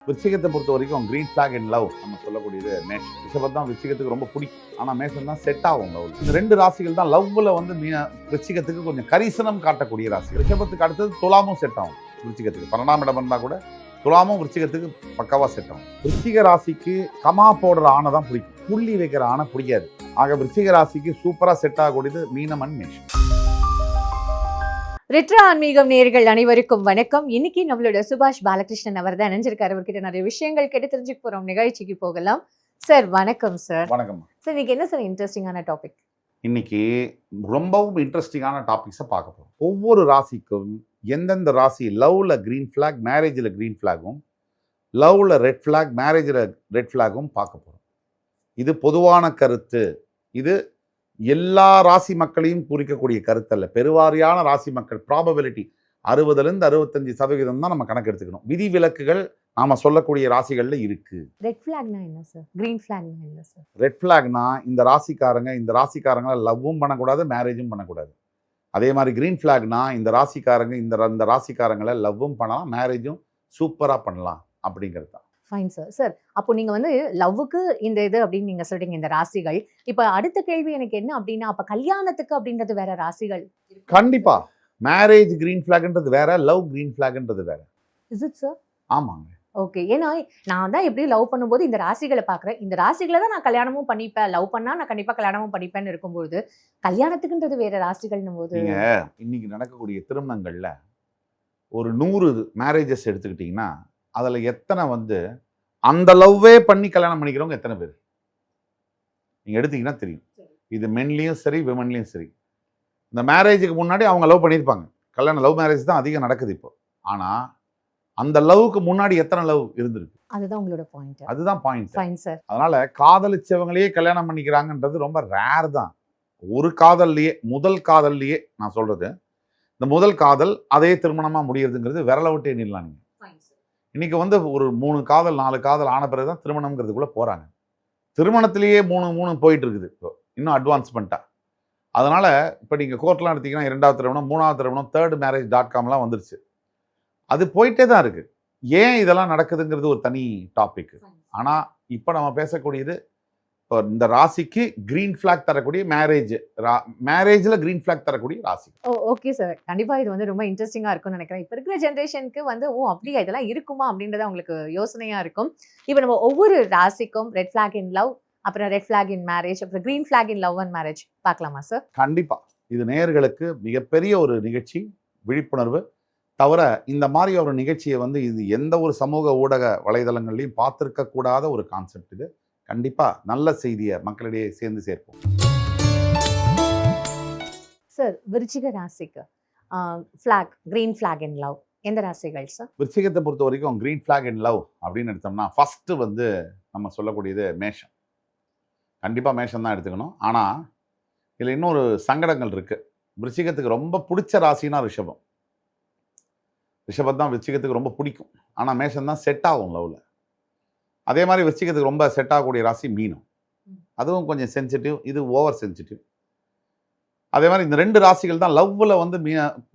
விருச்சிகத்தை பொறுத்த வரைக்கும் green flag in love நம்ம சொல்லக்கூடியது மேஷம். ரிஷபம் தான் விருச்சிகத்துக்கு ரொம்ப பிடிக்கும், ஆனால் மேஷம் தான் செட் ஆகும் லவ். இந்த ரெண்டு ராசிகள் தான் லவ்ல வந்து விருச்சிகத்துக்கு கொஞ்சம் கரிசனம் காட்டக்கூடிய ராசி. ரிஷபத்துக்கு அடுத்தது துலாமும் செட் ஆகும் விருச்சிகத்துக்கு. 12ஆம் இடம் இருந்தால் கூட துலாமும் விருச்சிகத்துக்கு பக்காவா செட் ஆகும். விருச்சிக ராசிக்கு கமா போடுற ஆணை தான் பிடிக்கும், புள்ளி வைக்கிற ஆணை பிடிக்காது. ஆக விருச்சிக ராசிக்கு சூப்பரா செட் ஆகக்கூடியது மீனம் அண்ட் மேஷம். ரெட்ரோ ஆன்மீகம் நேயர்கள் அனைவருக்கும் வணக்கம். இன்னைக்கு நம்மளோட சுபாஷ் பாலகிருஷ்ணன் அவர் தான் இணைஞ்சிருக்காரு. அவர்கிட்ட நிறைய விஷயங்கள் கேட்டு தெரிஞ்சுக்க போறோம். நிகழ்ச்சிக்கு போகலாம். சார் வணக்கம். சார் வணக்கம் சார். இன்னைக்கு என்ன சார் இன்ட்ரெஸ்டிங்கான டாபிக்? இன்னைக்கு ரொம்பவும் இன்ட்ரெஸ்டிங்கான டாபிக்ஸை பார்க்க போறோம். ஒவ்வொரு ராசிக்கும் எந்தெந்த ராசி லவ்ல கிரீன் ஃபிளாக், மேரேஜில் கிரீன் ஃபிளாகும், லவ்ல ரெட் ஃபிளாக், மேரேஜில் ரெட் ஃபிளாகும் பார்க்க போறோம். இது பொதுவான கருத்து. இது எல்லா ராசி மக்களையும் குறிக்கக்கூடிய கருத்து அல்ல. பெருவாரியான ராசி மக்கள் ப்ராபபிலிட்டி 60-65% தான் நம்ம கணக்கு எடுத்துக்கணும். விதி விலக்குகள் நாம சொல்லக்கூடிய ராசிகள்ல இருக்கு. ரெட் ஃபிளாக்னா என்ன சார்? கிரீன் ஃபிளாக்னா என்ன சார்? ரெட் ஃபிளாக்னா இந்த ராசிக்காரங்களை லவ்வும் பண்ணக்கூடாது, மேரேஜும் பண்ணக்கூடாது. அதே மாதிரி கிரீன் ஃபிளாக்னா இந்த ராசிக்காரங்களை லவ்வும் பண்ணலாம், மேரேஜும் சூப்பரா பண்ணலாம் அப்படிங்கிறது தான். Fine sir. சார் அப்போ நீங்க வந்து லவ்வுக்கு இந்த இது அப்படின்னு நீங்க சொல்றீங்க, இந்த ராசிகள். இப்ப அடுத்த கேள்வி எனக்கு என்ன அப்படின்னா, அப்ப கல்யாணத்துக்கு அப்படின்றது வேற ராசிகள்? கண்டிப்பா மேரேஜ் கிரீன் ஃபிளாக்ன்றது வேற, லவ் கிரீன் ஃபிளாக்ன்றது வேற. Is it sir? ஆமாங்க. ஓகே. ஏன்னா நான் தான் எப்படி லவ் பண்ணும்போது இந்த ராசிகளை பார்க்குறேன், இந்த ராசிகளை தான் நான் கல்யாணமும் பண்ணிப்பேன், லவ் பண்ணா நான் கண்டிப்பா கல்யாணமும் பண்ணிப்பேன்னு இருக்கும்போது கல்யாணத்துக்குன்றது வேற ராசிகள்னும் போது, நீங்க இன்னைக்கு நடக்கக்கூடிய திருமணங்கள்ல ஒரு 100 மேரேஜஸ் எடுத்துக்கிட்டீங்கன்னா அதுல எத்தனை வந்து அந்த லவ்வே பண்ணி கல்யாணம் பண்ணிக்கிறவங்க எத்தனை பேர் நீங்க எடுத்தீங்கன்னா தெரியும். இது மென்லயும் சரி, விமன்லயும் சரி. இந்த மேரேஜுக்கு முன்னாடி அவங்க லவ் பண்ணியிருப்பாங்க. கல்யாணம் லவ் மேரேஜ் தான் அதிகம் நடக்குது இப்போ. ஆனா அந்த லவ்வுக்கு முன்னாடி எத்தனை லவ் இருந்திருக்கு? அதுதான் உங்களோட பாயிண்ட். அதுதான் பாயிண்ட். Fine sir. அதனால காதலிச்சவங்களையே கல்யாணம் பண்ணிக்கிறாங்கன்றது ரொம்ப ரேர் தான். ஒரு காதல்லையே, முதல் காதல்லையே நான் சொல்றது, இந்த முதல் காதல் அதே திருமணமா முடியறதுங்கிறது விரல விட்டு எண்ணிடலாம். நீங்க இன்னைக்கு வந்து ஒரு 3 காதல் 4 காதல் ஆன பிறகுதான் திருமணம்ங்கிறதுக்குள்ள போறாங்க. திருமணத்திலேயே 3 போயிட்டு இருக்குது இப்போ, இன்னும் அட்வான்ஸ்மெண்ட்டா. அதனால இப்போ நீங்க கோர்ட்லாம் எடுத்தீங்கன்னா 2வது திருமணம், 3வது திருமணம், தேர்ட் மேரேஜ்.comலாம் வந்துருச்சு. அது போயிட்டே தான் இருக்கு. ஏன் இதெல்லாம் நடக்குதுங்கிறது ஒரு தனி டாபிக். ஆனா இப்போ நம்ம பேசக்கூடியது இப்போ இந்த ராசிக்கு கிரீன் ஃபிளாக் தரக்கூடிய மேரேஜ்ல கிரீன் ஃபிளாக் தரக்கூடிய ராசி. Okay sir. கண்டிப்பா இது வந்து ரொம்ப இன்ட்ரெஸ்டிங்கா இருக்கும்னு நினைக்கிறேன். இப்போ இருக்கிற ஜென்ரேஷனுக்கு வந்து அப்படியா இதெல்லாம் இருக்குமா அப்படின்றத உங்களுக்கு யோசனையா இருக்கும். இப்போ நம்ம ஒவ்வொரு ராசிக்கும் ரெட் ஃபிளாக் இன் லவ், அப்புறம் ரெட் ஃபிளாக் இன் மேரேஜ், அப்புறம் green flag in love and marriage பார்க்கலாமா சார்? கண்டிப்பா. இது நேயர்களுக்கு மிகப்பெரிய ஒரு நிகழ்ச்சி, விழிப்புணர்வு. தவிர இந்த மாதிரி ஒரு நிகழ்ச்சியை வந்து இது எந்த ஒரு சமூக ஊடக வலைதளங்கள்லையும் பார்த்துருக்க கூடாத ஒரு கான்செப்ட். இது கண்டிப்பா நல்ல செய்தியை மக்களிடையே சேர்ந்து சேர்ப்போம். சார் விருச்சிக ராசிக்கு flag, green flag in love எந்த ராசிகள் சார்? விருச்சிகத்தை பொறுத்த வரைக்கும் கிரீன் ஃபிளாக் இன் லவ் அப்படின்னு எடுத்தோம்னா ஃபர்ஸ்ட் வந்து நம்ம சொல்லக்கூடியது மேஷம். கண்டிப்பா மேஷம் தான் எடுத்துக்கணும். ஆனா இதுல இன்னொரு சங்கடங்கள் இருக்கு. விருச்சிகத்துக்கு ரொம்ப பிடிச்ச ராசினா ரிஷபம். ரிஷபம் தான் விருச்சிகத்துக்கு ரொம்ப பிடிக்கும், ஆனா மேஷம் தான் செட் ஆகும் லவ்ல. அதே மாதிரி விருச்சிகத்துக்கு ரொம்ப செட் ஆகக்கூடிய ராசி மீனம். அதுவும் கொஞ்சம் சென்சிட்டிவ், இது ஓவர் சென்சிட்டிவ். அதே மாதிரி இந்த 2 ராசிகள் தான் லவ்ல வந்து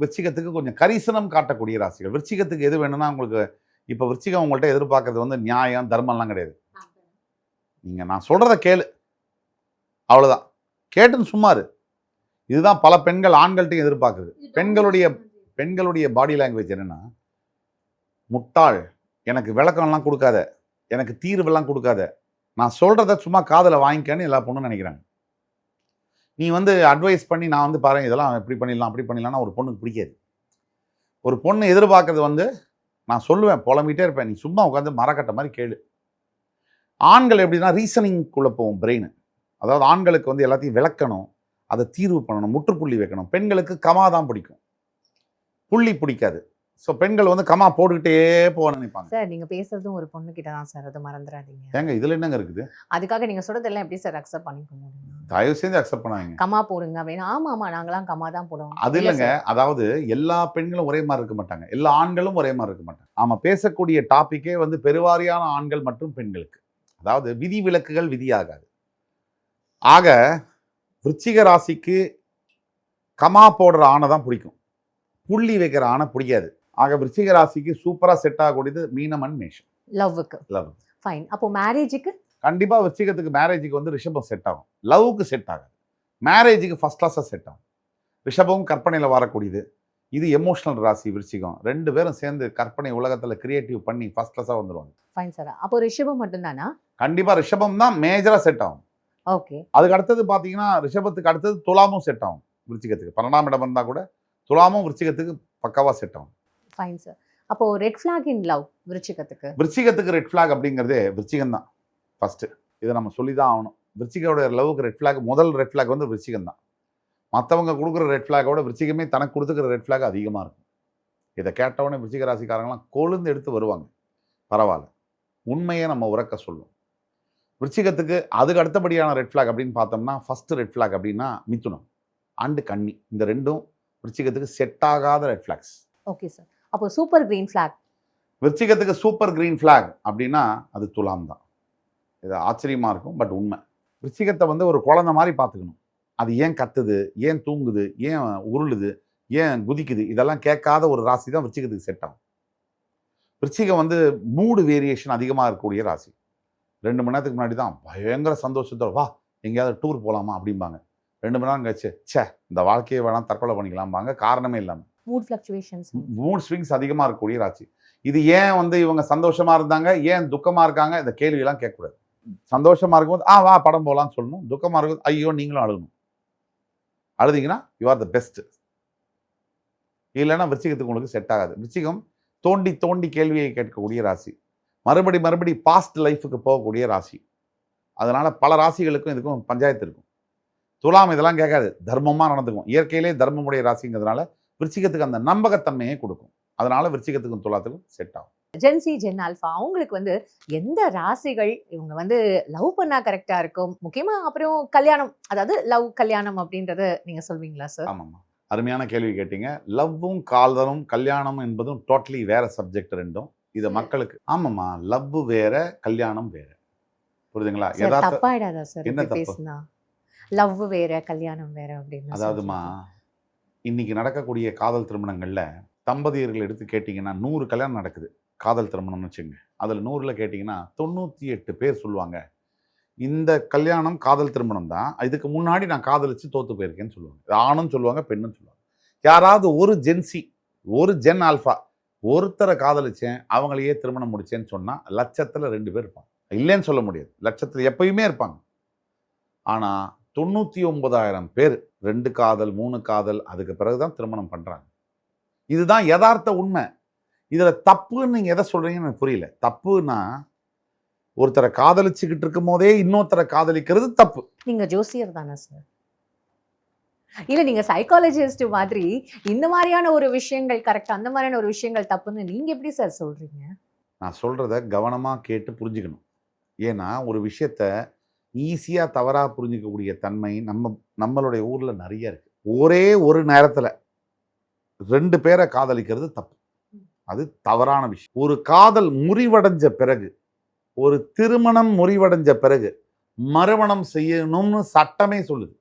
விருச்சிகத்துக்கு கொஞ்சம் கரிசனம் காட்டக்கூடிய ராசிகள். விருச்சிகத்துக்கு எது வேணும்னா, உங்களுக்கு இப்போ விருச்சிகம் உங்கள்கிட்ட எதிர்பார்க்கறது வந்து நியாயம், தர்மம்லாம் கிடையாது. நீங்க நான் சொல்றத கேளு, அவ்வளவுதான். கேட்டுன்னு சும்மாரு. இதுதான் பல பெண்கள் ஆண்கள்ட்டையும் எதிர்பார்க்குது. பெண்களுடைய பாடி லாங்குவேஜ் என்னன்னா, முட்டாள், எனக்கு விளக்கம்லாம் கொடுக்காத, எனக்கு தீர்வெல்லாம் கொடுக்காத, நான் சொல்றத சும்மா காதல வாங்கிக்கன்னு எல்லா பொண்ணும் நினைக்கிறாங்க. நீ வந்து அட்வைஸ் பண்ணி நான் வந்து பாருங்க இதெல்லாம் எப்படி பண்ணிடலாம் அப்படி பண்ணிடலாம்னா ஒரு பொண்ணுக்கு பிடிக்காது. ஒரு பொண்ணு எதிர்பார்க்கறது வந்து நான் சொல்லுவேன், புலம்பிட்டே இருப்பேன், நீ சும்மா உட்காந்து மரக்கட்ட மாதிரி கேளு. ஆண்கள் எப்படின்னா ரீசனிங்குள்ளே போகும் பிரெயின். அதாவது ஆண்களுக்கு வந்து எல்லாத்தையும் விளக்கணும், அதை தீர்வு பண்ணணும், முற்றுப்புள்ளி வைக்கணும். பெண்களுக்கு கமா தான் பிடிக்கும், புள்ளி பிடிக்காது. ஸோ பெண்கள் வந்து கமா போட்டுக்கிட்டே போக நினைப்பாங்க. சார் நீங்க பேசுறதும் ஒரு பொண்ணு கிட்ட தான் சார், அதை மறந்துடாதீங்க. ஏங்க இதுல என்னங்க இருக்குது? அதுக்காக நீங்க சொல்றதெல்லாம் எப்படி சார் அக்செப்ட் பண்ணிக்க முடியும்? தயவு செஞ்சு அக்செப்ட் பண்ணாதீங்க. கமா போடுங்க அப்படின்னு. ஆமா நாங்களாம் கமா தான் போடுவோம். அது இல்லைங்க. அதாவது எல்லா பெண்களும் ஒரே மாதிரி இருக்க மாட்டாங்க, எல்லா ஆண்களும் ஒரே மாதிரி இருக்க மாட்டாங்க. நாம பேசக்கூடிய டாபிக்கே வந்து பெருவாரியான ஆண்கள் மற்றும் பெண்களுக்கு. அதாவது விதி விலக்குகள் விதியாகாது. ஆக விருச்சிக ராசிக்கு கமா போடுற ஆணை தான் பிடிக்கும், புள்ளி வைக்கிற ஆணை பிடிக்காது. ஆக விருச்சிக ராசிக்கு சூப்பரா செட் ஆகக்கூடியது மீனம் அண்ட் மேஷம். லவ்வுக்கு. லவ். ஃபைன். அப்போ மேரேஜுக்கு? கண்டிப்பா விருச்சிகத்துக்கு மேரேஜுக்கு வந்து ரிஷபம் செட் ஆகும். லவ்வுக்கு செட் ஆகாது. மேரேஜுக்கு ஃபர்ஸ்ட் கிளாஸா செட் ஆகும். ரிஷபமும் கற்பனையில வரக்கூடியது. இது எமோஷனல் ராசி விருச்சிகம். 2 பேரும் சேர்ந்து கற்பனை உலகத்துல கிரியேட்டிவ் பண்ணி ஃபர்ஸ்ட் கிளாஸா வந்துருவாங்க. Fine sir. அப்போ ரிஷபம் மட்டும் தானா? கண்டிப்பா ரிஷபம் தான் மேஜரா செட் ஆகும். ஓகே. அதுக்கு அடுத்தது பாத்தீங்கன்னா ரிஷபத்துக்கு அடுத்தது துலாமும் செட் ஆகும் விருச்சிகத்துக்கு. 12ஆம் இடம் இருந்தா கூட துலாமும் விருச்சிகத்துக்கு பக்காவா செட் ஆகும். Fine sir. அப்போ ரெட் ஃபிளாக் இன் லவ் விருச்சிகத்துக்கு? விருச்சிகத்துக்கு ரெட் ஃபிளாக் அப்படிங்கிறதே விருச்சிகம் தான் ஃபர்ஸ்ட். இதை நம்ம சொல்லி தான் ஆகணும். விருச்சிகோட லவ்வுக்கு ரெட் ஃபிளாக், முதல் ரெட் ஃபிளாக் வந்து விருச்சிகம் தான். மற்றவங்க கொடுக்குற ரெட் ஃபிளாகோட விருச்சிகமே தனக்கு கொடுத்துக்கிற ரெட் ஃபிளாக் அதிகமாக இருக்கும். இதை கேட்டவுடனே விருச்சிக ராசிக்காரங்களாம் கொழுந்து எடுத்து வருவாங்க. பரவாயில்ல, உண்மையை நம்ம உறக்க சொல்லும். விருச்சிகத்துக்கு அதுக்கு அடுத்தபடியான ரெட் ஃபிளாக் அப்படின்னு பார்த்தோம்னா ஃபர்ஸ்ட் ரெட் ஃபிளாக் அப்படின்னா மிதுனம் அண்டு கன்னி. இந்த ரெண்டும் விருச்சிகத்துக்கு செட் ஆகாத ரெட் ஃபிளாக்ஸ். Okay sir. அப்போ சூப்பர் கிரீன் ஃபிளாக்? விருச்சிகத்துக்கு சூப்பர் கிரீன் ஃபிளாக் அப்படின்னா அது துலாம் தான். இது ஆச்சரியமா இருக்கும், பட் உண்மை. விருச்சிகத்தை வந்து ஒரு குழந்தை மாதிரி பார்த்துக்கணும். அது ஏன் கத்துது, ஏன் தூங்குது, ஏன் உருளுது, ஏன் குதிக்குது, இதெல்லாம் கேட்காத ஒரு ராசி தான் விருச்சிகத்துக்கு செட் ஆகும். விருச்சிகம் வந்து மூடு வேரியேஷன் அதிகமாக இருக்கக்கூடிய ராசி. 2 மணி நேரத்துக்கு முன்னாடி தான் பயங்கர சந்தோஷத்தோட வா எங்கேயாவது டூர் போகலாமா அப்படிம்பாங்க. 2 மணி நேரம் கழிச்சு ச்சே இந்த வாழ்க்கையை வேணாம் தற்கொலை பண்ணிக்கலாம்பாங்க. காரணமே இல்லாமல் மூட் ஃப்ளக்சுவேஷன்ஸ், மூட் ஸ்விங்ஸ் அதிகமாக இருக்கக்கூடிய ராசி. இது ஏன் வந்து இவங்க சந்தோஷமா இருந்தாங்க, ஏன் துக்கமா இருக்காங்க, இந்த கேள்வியெல்லாம் கேட்கக்கூடாது. சந்தோஷமா இருக்கும்போது வா படம் போகலான்னு சொல்லணும். துக்கமா இருக்கும்போது ஐயோ நீங்களும் அழுகணும். அழுதிங்கன்னா யூ ஆர் த பெஸ்ட். இல்லைன்னா விருச்சிகத்துக்கு உங்களுக்கு செட் ஆகாது. விருச்சிகம் தோண்டி தோண்டி கேள்வியை கேட்கக்கூடிய ராசி. மறுபடி பாஸ்ட் லைஃபுக்கு போகக்கூடிய ராசி. அதனால பல ராசிகளுக்கும் இதுக்கும் பஞ்சாயத்து இருக்கும். துலாம் இதெல்லாம் கேட்காது, தர்மமாக நடந்துக்கும். இயற்கையிலே தர்மமுடைய ராசிங்கிறதுனால விருச்சிகத்துக்கு அந்த நம்பகத்தன்மையை கொடுக்கும். அதனால விருச்சிகத்துக்கும் துலாத்துக்கும் செட் ஆகும். ஜென்சி ஜென் ஆல்ஃபா அவங்களுக்கு வந்து எந்த ராசிகள் இவங்க வந்து லவ் பண்ணா கரெக்டா இருக்கும்? முக்கியமா அப்புறம் கல்யாணம், அதாவது லவ் கல்யாணம் அப்படின்றத நீங்க சொல்வீங்களா சார்? ஆமாம்மா, அருமையான கேள்வி கேட்டீங்க. லவ்வும் காதலும் கல்யாணம் என்பதும் டோட்டலி வேற சப்ஜெக்ட் ரெண்டும். இதை மக்களுக்கு ஆமாம்மா, லவ் வேற கல்யாணம் வேற. புரியுதுங்களா? தப்பாயிடாதா சார் என்ன தப்பு? பேசுனா லவ் வேற கல்யாணம் வேற அப்படின்னு? அதாவதுமா, இன்னைக்கு நடக்கக்கூடிய காதல் திருமணங்கள்ல தம்பதியர்கள் எடுத்து கேட்டிங்கன்னா 100 கல்யாணம் நடக்குது காதல் திருமணம்னு வச்சுங்க. அதில் 100ல் கேட்டிங்கன்னா 98 பேர் சொல்லுவாங்க இந்த கல்யாணம் காதல் திருமணம் தான், இதுக்கு முன்னாடி நான் காதலிச்சு தோத்து போயிருக்கேன்னு சொல்லுவாங்க. ஆணும் சொல்லுவாங்க, பெண்ணும் சொல்லுவாங்க. யாராவது ஒரு ஜென்சி, ஒரு ஜென் ஆல்ஃபா ஒருத்தரை காதலிச்சேன் அவங்களையே திருமணம் முடிச்சேன்னு சொன்னால் லட்சத்தில் 2 பேர் இருப்பாங்க. இல்லைன்னு சொல்ல முடியாது, லட்சத்தில் எப்பயுமே இருப்பாங்க. ஆனால் 99,000 பேர் 2 காதல் 3 காதல் அதுக்கு பிறகுதான் திருமணம் பண்ணுறாங்க. இதுதான் யதார்த்த உண்மை. இதில் தப்புன்னு நீங்கள் எதை சொல்கிறீங்கன்னு எனக்கு புரியல. தப்புன்னா ஒருத்தரை காதலிச்சுக்கிட்டு இருக்கும் போதே இன்னொருத்தரை காதலிக்கிறது தப்பு. நீங்க ஜோசியர் தானே சார்? இல்ல நீங்க சைக்காலஜிஸ்ட் மாதிரி இந்த மாதிரியான ஒரு விஷயங்கள் கரெக்ட், அந்த மாதிரியான ஒரு விஷயங்கள் தப்புன்னு நீங்க எப்படி சார் சொல்றீங்க? நான் சொல்றத கவனமா கேட்டு புரிஞ்சுக்கணும். ஏன்னா ஒரு விஷயத்த ஈஸியா தவறா புரிஞ்சிக்கக்கூடிய தன்மை நம்மளுடைய ஊர்ல நிறைய இருக்கு. ஒரே ஒரு நேரத்துல 2 பேரை காதலிக்கிறது தப்பு. அது தவறான விஷயம். ஒரு காதல் முறிவடைஞ்ச பிறகு, ஒரு திருமணம் முறிவடைஞ்ச பிறகு மறுமணம் செய்யணும்னு சட்டமே சொல்லுது.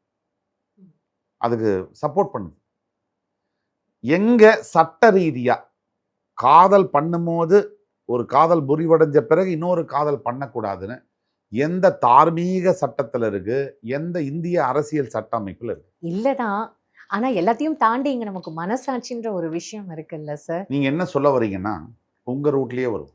அதுக்கு சப்போர்ட் பண்ணுது. எங்க சட்ட ரீதியா காதல் பண்ணும்போது ஒரு காதல் முறிவடைஞ்ச பிறகு இன்னொரு காதல் பண்ணக்கூடாதுன்னு எந்த தார்மீக சட்டத்துல இருக்கு, எந்த இந்திய அரசியல் சட்ட அமைப்புல இருக்கு? இல்லதான், ஆனா எல்லாத்தையும் தாண்டி இங்க நமக்கு மனசாட்சின்ற ஒரு விஷயம் இருக்குல்ல சார்? நீங்க என்ன சொல்ல வரீங்கன்னா உங்க ரூட்லயே வரும்.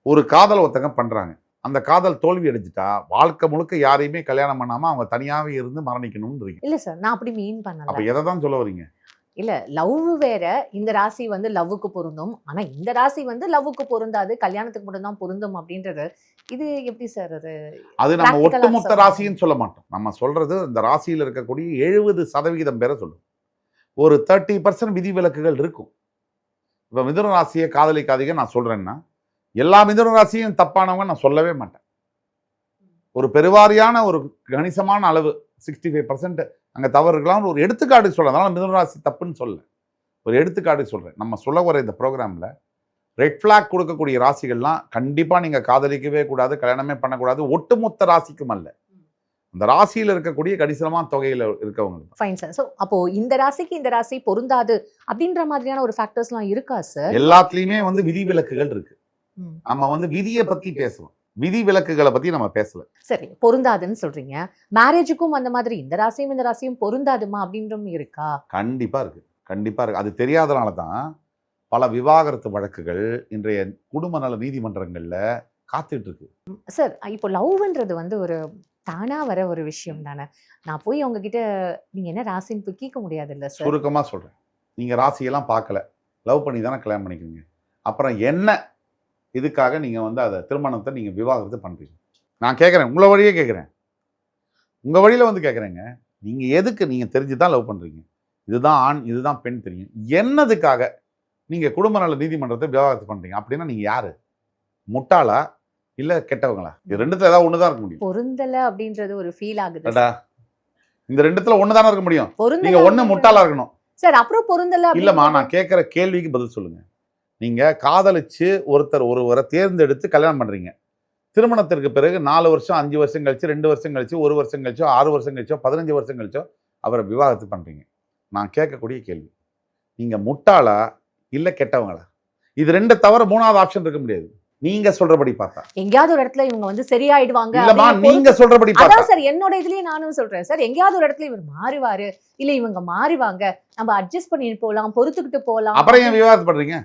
ஒரு காதல் ஒருத்தங்க பண்றாங்க, அந்த காதல் தோல்வி அடைஞ்சிட்டா வாழ்க்கை முழுக்க யாரையுமே கல்யாணம் பண்ணாம அவங்க தனியாவே இருந்து மரணிக்கணும்னு இருக்கு. இல்ல சார், நான் அப்படி மீன் பண்ணல. அப்ப எதை தான் சொல்ல வரீங்க? இல்ல, லவ் வேற. இந்த ராசி வந்து லவ்வுக்கு பொருந்தும், ஆனா இந்த ராசி வந்து லவ்வுக்கு பொருந்தாது, கல்யாணத்துக்கு மட்டும் தான் பொருந்தும் அப்படின்றது இது எப்படி சார்? அது நம்ம ஒட்டுமொத்த ராசின்னு சொல்ல மாட்டோம். நம்ம சொல்றது இந்த ராசியில் இருக்கக்கூடிய 70% பேரை சொல்லும். ஒரு 30% விதிவிலக்குகள் இருக்கும். இப்ப மிதுன ராசியை காதலிக்காதீங்க நான் சொல்றேன்னா எல்லா மிதுன ராசியும் தப்பானவங்க நான் சொல்லவே மாட்டேன். ஒரு பெருவாரியான ஒரு கணிசமான அளவு 65% அங்கே தவறு இருக்கலாம். ஒரு எடுத்துக்காட்டு சொல்கிறேன். அதனால் மிதுன ராசி தப்புன்னு சொல்ல, ஒரு எடுத்துக்காட்டு சொல்கிறேன். நம்ம சொல்ல வர இந்த ப்ரோக்ராமில் ரெட் ஃப்ளாக் கொடுக்கக்கூடிய ராசிகள்லாம் கண்டிப்பாக நீங்கள் காதலிக்கவே கூடாது, கல்யாணமே பண்ணக்கூடாது. ஒட்டுமொத்த ராசிக்கும் அல்ல, அந்த ராசியில் இருக்கக்கூடிய கணிசமான தொகையில் இருக்கவங்க. Fine sir. ஸோ அப்போ இந்த ராசிக்கு இந்த ராசி பொருந்தாது அப்படின்ற மாதிரியான ஒரு ஃபேக்டர்ஸ்லாம் இருக்கா சார்? எல்லாத்துலேயுமே வந்து விதிவிலக்குகள் இருக்கு. ம். நம்ம வந்து விதியை பத்தி பேசலாம், விதி விலக்குகளை பத்தி நம்ம பேசல. சரி, பொருந்தாதுன்னு சொல்றீங்க. மேரேஜுக்கும் அந்த மாதிரி இந்த ராசியும் பொருந்தாதுமா அப்படின்றும் இருக்கா? கண்டிப்பா இருக்கு, கண்டிப்பா இருக்கு. அது தெரியாதனால தான் பல விவாகரத்து வழக்குகள் இன்றைய குடும்ப நல நீதிமன்றங்கள்ல காத்துட்டு இருக்கு. சார், இப்போ லவ்ன்றது வந்து ஒரு தானா வர ஒரு விஷயம் தானே. நான் போய் அவங்க கிட்ட நீங்க என்ன ராசின்னு போய் கேட்க முடியாதுல்ல சார். சுருக்கமா சொல்றேன், நீங்க ராசியெல்லாம் பார்க்கல, லவ் பண்ணி தானே கல்யாணம் பண்ணிக்கிறீங்க. அப்புறம் என்ன இதுக்காக நீங்க வந்து அதை திருமணத்தை நீங்க விவாகரத்து பண்றீங்க? நான் கேட்குறேன், உங்களை வழியே கேட்குறேன், உங்க வழியில வந்து கேட்குறேங்க. நீங்க எதுக்கு நீங்க தெரிஞ்சு தான் லவ் பண்றீங்க? இதுதான் ஆண், இதுதான் பெண் தெரியும். என்னதுக்காக நீங்க குடும்ப நல நீதிமன்றத்தை விவாகரத்து பண்றீங்க? அப்படின்னா நீங்க யாரு? முட்டாளா இல்ல கெட்டவங்களா? இது ரெண்டுத்துல ஏதாவது ஒண்ணுதான் இருக்க முடியும். பொருந்தல அப்படின்றது ஒரு ஃபீல் ஆகுது அடா, சார். இந்த ரெண்டுத்துல ஒண்ணுதானே இருக்க முடியும். பொருந்தல நீங்க ஒண்ணு அப்படின்றது- முட்டாளா இருக்கணும். சார், அப்புறம் பொருந்தல இல்லம்மா, அப்படின்றது- நான் கேட்கிற கேள்விக்கு பதில் சொல்லுங்க. நீங்க காதலிச்சு ஒருவரை தேர்ந்தெடுத்து கல்யாணம் பண்றீங்க. திருமணத்திற்கு பிறகு 4 வருஷம், 5 வருஷம் கழிச்சு, 2 வருஷம் கழிச்சு, 1 வருஷம் கழிச்சோ, 6 வருஷம் கழிச்சோ, 15 வருஷம் கழிச்சோ அவரை விவாகரத்து பண்றீங்க. நான் கேட்கக்கூடிய கேள்வி, நீங்க முட்டாளா இல்ல கெட்டவங்களா? இது ரெண்டு தவிர 3வது ஆப்ஷன் இருக்க முடியாது. நீங்க சொல்றபடி பார்த்தா. எங்கேயாவது ஒரு இடத்துல இவங்க வந்து சரியாயிடுவாங்க இல்லம்மா, அப்படின்னு நீங்க சொல்றபடி பார்த்தா. அதான் சார், என்னோட இதுலயே நானும் சொல்றேன் சார். எங்கேயாவது ஒரு இடத்துல இவர் மாறுவாரு, இல்ல இவங்க மாறுவாங்க, நம்ம அட்ஜஸ்ட் பண்ணிட்டு போலாம், பொறுத்துக்கிட்டு போலாம். அப்புறம் ஏன் விவாகரத்து பண்றீங்க?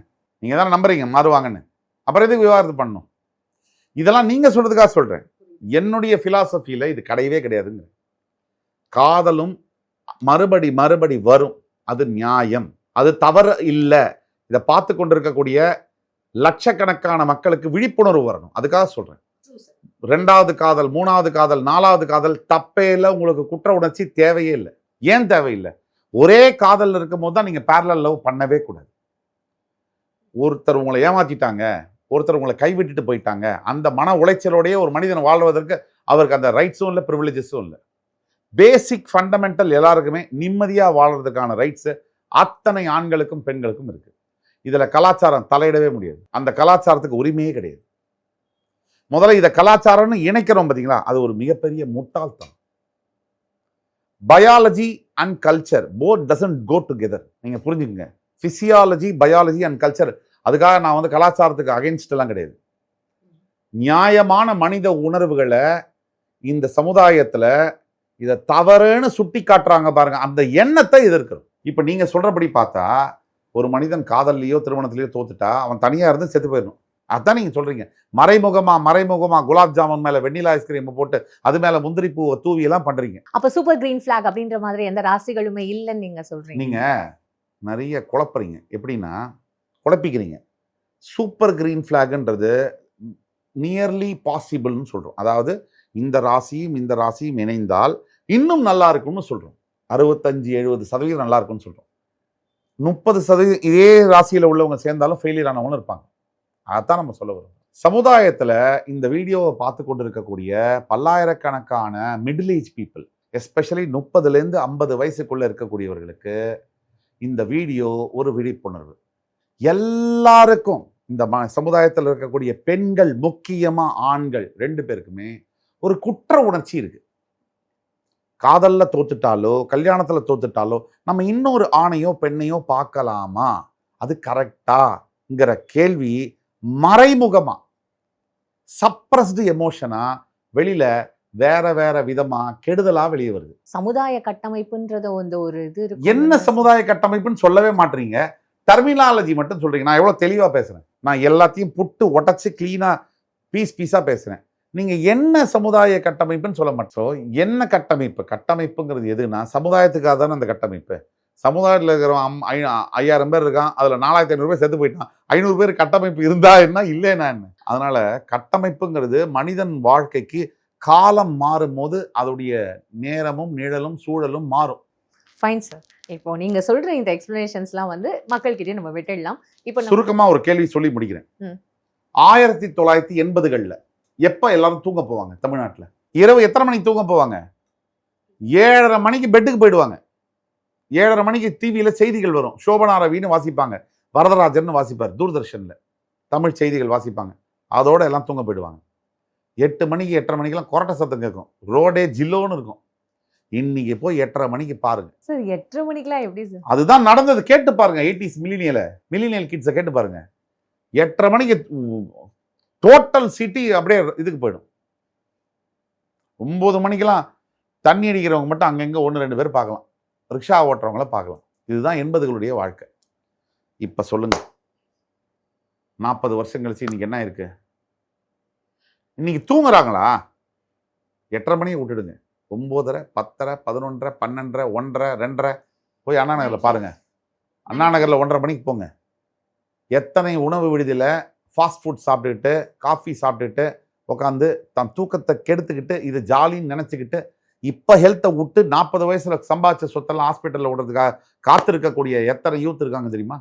நீங்க தானே நம்புறீங்க மாறுவாங்கன்னு. அப்புறம் எதுக்கு விவாகரத்து பண்ணணும்? இதெல்லாம் நீங்க சொல்றதுக்காக சொல்றேன். என்னுடைய பிலாசபியில இது கிடையவே கிடையாதுங்க. காதலும் மறுபடி வரும், அது நியாயம், அது தவறு இல்ல. இதை பார்த்து கொண்டிருக்கக்கூடிய லட்சக்கணக்கான மக்களுக்கு விழிப்புணர்வு வரணும், அதுக்காக சொல்றேன். 2வது காதல், 3வது காதல், 4வது காதல் தப்பே இல்லை. உங்களுக்கு குற்ற உணர்ச்சி தேவையே இல்லை. ஏன் தேவையில்லை? ஒரே காதல் இருக்கும் போது தான் நீங்க பேரலல் லவ் பண்ணவே கூடாது. ஒருத்தர் உங்களை ஏமாத்திட்டாங்க, ஒருத்தர் உங்களை கைவிட்டுட்டு போயிட்டாங்க, அந்த மன உளைச்சலோடய ஒரு மனிதன் வாழ்வதற்கு அவருக்கு அந்த ரைட்ஸும் இல்லை, ப்ரிவிலேஜஸும் இல்லை. பேசிக் ஃபண்டமெண்டல் எல்லாருக்குமே நிம்மதியா வாழ்றதுக்கான ரைட்ஸ் அத்தனை ஆண்களுக்கும் பெண்களுக்கும் இருக்கு. இதுல கலாச்சாரம் தலையிடவே முடியாது. அந்த கலாச்சாரத்துக்கு உரிமையே கிடையாது. முதல்ல இதை கலாச்சாரம்னு இணைக்கிறோம் பாத்தீங்களா, அது ஒரு மிகப்பெரிய முட்டாள்தனம். Biology and culture both doesn't go together. நீங்க புரிஞ்சுக்கங்க. Physiology, biology and culture. அதுக்காக நான் வந்து கலாச்சாரத்துக்கு அகைன்ஸ்ட் எல்லாம் கிடையாது. நியாயமான மனித உணர்வுகளை இந்த சமுதாயத்துல இதை தவறுன்னு சுட்டி காட்டுறாங்க பாருங்க, அந்த எண்ணத்தை எதிர்க்கிறோம். இப்ப நீங்க சொல்றபடி பார்த்தா ஒரு மனிதன் காதல்லையோ திருமணத்திலேயோ தோத்துட்டா அவன் தனியா இருந்து செத்து போயிடணும். அதான் நீங்க சொல்றீங்க. மறைமுகமா குலாப் ஜாமுன் மேல வெண்ணிலா ஐஸ்கிரீம் போட்டு அது மேல முந்திரி பூவை தூவி எல்லாம் பண்றீங்க. அப்ப சூப்பர் கிரீன் ஃபிளாக் அப்படின்ற மாதிரி எந்த ராசிகளுமே இல்லைன்னு நீங்க சொல்றீங்க. நீங்க நிறைய குழப்பறீங்க. எப்படின்னா குழப்பிக்கிறீங்க. சூப்பர் கிரீன் ஃபிளாக்ன்றது நியர்லி பாசிபிள்னு சொல்றோம். அதாவது இந்த ராசியும் இந்த ராசியும் இணைந்தால் இன்னும் நல்லா இருக்கும்னு சொல்றோம். 65-70% நல்லா இருக்கும்னு சொல்றோம். 30% இதே ராசியில உள்ளவங்க சேர்ந்தாலும் ஃபெயிலியர் ஆனவங்களும் இருப்பாங்க. அதான் நம்ம சொல்ல வரோம். சமுதாயத்துல இந்த வீடியோவை பார்த்து கொண்டு இருக்கக்கூடிய பல்லாயிரக்கணக்கான மிடில் ஏஜ் பீப்புள், எஸ்பெஷலி 30லேருந்து 50 வயசுக்குள்ள இருக்கக்கூடியவர்களுக்கு இந்த வீடியோ ஒரு விழிப்புணர்வு. எல்லாருக்கும் இந்த சமுதாயத்தில் இருக்கக்கூடிய பெண்கள், முக்கியமா ஆண்கள் 2 பேருக்குமே ஒரு குற்ற உணர்ச்சி இருக்கு. காதல்ல தோத்துட்டாலோ கல்யாணத்துல தோத்துட்டாலோ நம்ம இன்னொரு ஆணையோ பெண்ணையோ பார்க்கலாமா, அது கரெக்டாங்கிற கேள்வி மறைமுகமா சப்ரஸ்டு எமோஷனா வெளியில வேற விதமா கெடுதலா வெளியே வருது. சமுதாய கட்டமைப்புன்றது வந்து ஒரு இது இருக்கு. என்ன சமுதாய கட்டமைப்புன்னு சொல்லவே மாட்டீங்க, டெர்மினாலஜி மட்டும் சொல்றீங்க. நான் எவ்வளவு தெளிவா பேசுறேன், நான் எல்லாத்தையும் புட்டு உடைச்சு கிளீனா பீஸா பேசுறேன். நீங்க என்ன சமுதாய கட்டமைப்புன்னு சொல்ல மாட்டோம். என்ன கட்டமைப்பு? கட்டமைப்புங்கிறது எதுனா சமுதாயத்துக்காக தானே அந்த கட்டமைப்பு. சமுதாயத்தில் இருக்கிறவன் 5000 பேர் இருக்கான், அதுல 4500 பேர் செத்து போயிட்டான். 500 பேர் கட்டமைப்பு இருந்தா என்ன, இல்லைன்னா என்ன? அதனால கட்டமைப்புங்கிறது மனிதன் வாழ்க்கைக்கு காலம் மாறும் போது அதோடைய நேரமும் நிழலும் சூழலும் மாறும். Fine sir. இப்போ நீங்க சொல்ற இந்த எக்ஸ்பிளனேஷன்ஸ்லாம் வந்து மக்கள்கிட்ட நம்ம விட்டுடலாம். இப்போ சுருக்கமா ஒரு கேள்வி சொல்லி முடிக்கிறேன். 1980களில் எப்ப எல்லாரும் தூங்க போவாங்க தமிழ்நாட்டில்? இரவு எத்தனை மணிக்கு தூங்க போவாங்க? 7:30 மணிக்கு பெட்டுக்கு போயிடுவாங்க. 7:30 மணிக்கு டிவியில செய்திகள் வரும். சோபனா ரவின்னு வாசிப்பாங்க, வரதராஜன் வாசிப்பார் தூர்தர்ஷன்ல, தமிழ் செய்திகள் வாசிப்பாங்க. அதோட எல்லாம் தூங்க போயிடுவாங்க. 8 மணிக்கு 8:30 மணிக்கெல்லாம் கொரட்டை சத்தம் கேட்கும், ரோடே ஜில்லோன்னு இருக்கும். இன்னைக்கு போய் 8:30 மணிக்கு பாருங்க சார். 8:30 மணிக்கெல்லாம் எப்படி சார்? அதுதான் நடந்தது. கேட்டு பாருங்க, 80s மில்லினியல் கிட்ஸை கேட்டு பாருங்க. 8:30 மணிக்கு டோட்டல் சிட்டி அப்படியே இதுக்கு போயிடும். 9 மணிக்கெல்லாம் தண்ணி அடிக்கிறவங்க மட்டும் அங்கங்கே 1-2 பேர் பார்க்கலாம். ரிக்ஷா ஓட்டுறவங்கள பார்க்கலாம். இதுதான் 80களுடைய வாழ்க்கை. இப்போ சொல்லுங்க, 40 வருஷம் கழிச்சு இன்னைக்கு என்ன இருக்கு? இன்னைக்கு தூங்குறாங்களா? 8:30 மணியை விட்டுடுங்க. 9:30, 10:30, 11:30, 12:30, 1:30, 2:30 போய் அண்ணா நகரில் பாருங்க. அண்ணா நகரில் 1:30 மணிக்கு போங்க. எத்தனை உணவு விடுதியில் ஃபாஸ்ட் ஃபுட் சாப்பிட்டுக்கிட்டு, காஃபி சாப்பிட்டுட்டு உட்காந்து தன் தூக்கத்தை கெடுத்துக்கிட்டு இது ஜாலின்னு நினச்சிக்கிட்டு இப்போ ஹெல்த்தை விட்டு 40 வயசுல சம்பாதிச்ச சொத்தெல்லாம் ஹாஸ்பிட்டலில் விடுறதுக்காக காத்திருக்கக்கூடிய எத்தனை யூத் இருக்காங்க தெரியுமா?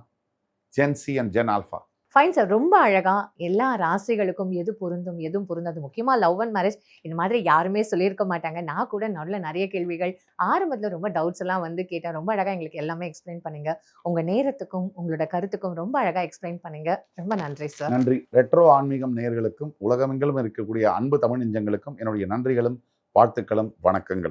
Gen Z and Gen Alpha. Fine sir. ரொம்ப அழகா எல்லா ராசிகளுக்கும் எது பொருந்தும், எதுவும் பொருந்தாது. முக்கியமா லவ் அண்ட் மேரேஜ் இந்த மாதிரி யாருமே சொல்லியிருக்க மாட்டாங்க. நான் கூட நடுவுல நிறைய கேள்விகள், ஆரம்பத்துல ரொம்ப டவுட்ஸ் எல்லாம் வந்து கேட்டேன். ரொம்ப அழகா எங்களுக்கு எல்லாமே எக்ஸ்பிளைன் பண்ணீங்க. உங்க நேரத்துக்கும், உங்களோட கருத்துக்கும் ரொம்ப அழகா எக்ஸ்பிளைன் பண்ணீங்க. ரொம்ப நன்றி சார். நன்றி. ரெட்ரோ ஆன்மீகம் நேயர்களுக்கும் உலகமெங்கிலும் இருக்கக்கூடிய அன்பு தமிழ் நெஞ்சங்களுக்கும் என்னுடைய நன்றிகளும் வாழ்த்துக்களும் வணக்கங்களும்.